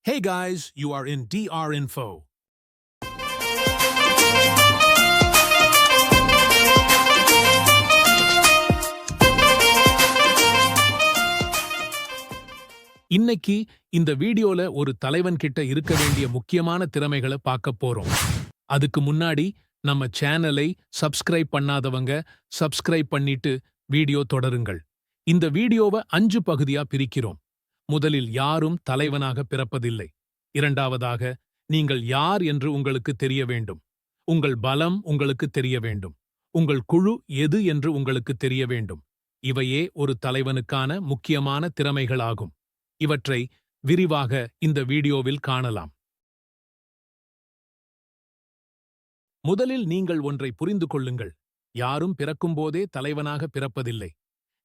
Hey guys, you are in DR Info. இன்னைக்கு இந்த வீடியோல ஒரு தலைவன் கிட்ட இருக்க வேண்டிய முக்கியமான திறமைகளை பார்க்க போறோம். அதுக்கு முன்னாடி நம்ம சேனலை சப்ஸ்கிரைப் பண்ணாதவங்க சப்ஸ்கிரைப் பண்ணிட்டு வீடியோ தொடருங்கள். இந்த வீடியோவை 5 பகுதியா பிரிக்கிறோம். முதலில் யாரும் தலைவனாக பிறப்பதில்லை. இரண்டாவதாக, நீங்கள் யார் என்று உங்களுக்கு தெரிய வேண்டும். உங்கள் பலம் உங்களுக்கு தெரிய வேண்டும். உங்கள் குழு எது என்று உங்களுக்கு தெரிய வேண்டும். இவையே ஒரு தலைவனுக்கான முக்கியமான திறமைகளாகும். இவற்றை விரிவாக இந்த வீடியோவில் காணலாம். முதலில் நீங்கள் ஒன்றை புரிந்து கொள்ளுங்கள். யாரும் பிறக்கும்போதே தலைவனாக பிறப்பதில்லை.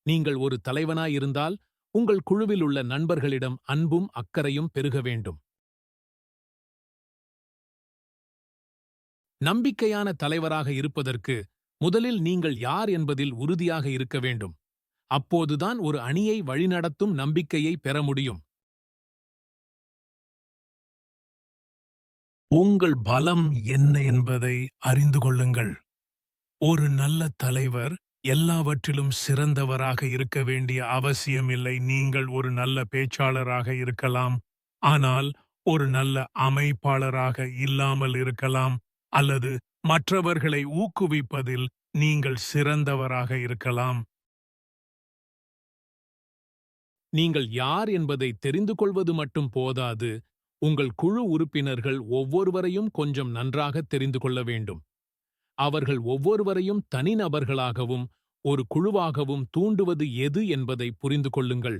நீங்கள் ஒரு தலைவனாயிருந்தால் உங்கள் குழுவில் உள்ள நண்பர்களிடம் அன்பும் அக்கறையும் பெருக வேண்டும். நம்பிக்கையான தலைவராக இருப்பதற்கு முதலில் நீங்கள் யார் என்பதில் உறுதியாக இருக்க வேண்டும். அப்போதுதான் ஒரு அணியை வழிநடத்தும் நம்பிக்கையை பெற முடியும். உங்கள் பலம் என்ன என்பதை அறிந்து கொள்ளுங்கள். ஒரு நல்ல தலைவர் எல்லாவற்றிலும் சிறந்தவராக இருக்க வேண்டிய அவசியமில்லை. நீங்கள் ஒரு நல்ல பேச்சாளராக இருக்கலாம், ஆனால் ஒரு நல்ல அமைப்பாளராக இல்லாமல் இருக்கலாம், அல்லது மற்றவர்களை ஊக்குவிப்பதில் நீங்கள் சிறந்தவராக இருக்கலாம். நீங்கள் யார் என்பதை தெரிந்து கொள்வது மட்டும் போதாது, உங்கள் குழு உறுப்பினர்கள் ஒவ்வொருவரையும் கொஞ்சம் நன்றாக தெரிந்து கொள்ள வேண்டும். அவர்கள் ஒவ்வொருவரையும் தனிநபர்களாகவும் ஒரு குழுவாகவும் தூண்டுவது எது என்பதை புரிந்து கொள்ளுங்கள்.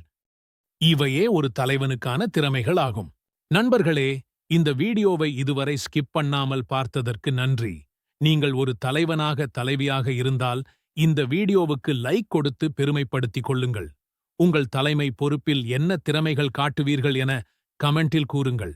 இவையே ஒரு தலைவனுக்கான திறமைகள் ஆகும். நண்பர்களே, இந்த வீடியோவை இதுவரை ஸ்கிப் பண்ணாமல் பார்த்ததற்கு நன்றி. நீங்கள் ஒரு தலைவனாக தலைவியாக இருந்தால் இந்த வீடியோவுக்கு லைக் கொடுத்து பெருமைப்படுத்திக் கொள்ளுங்கள். உங்கள் தலைமை பொறுப்பில் என்ன திறமைகள் காட்டுவீர்கள் என கமெண்டில் கூறுங்கள்.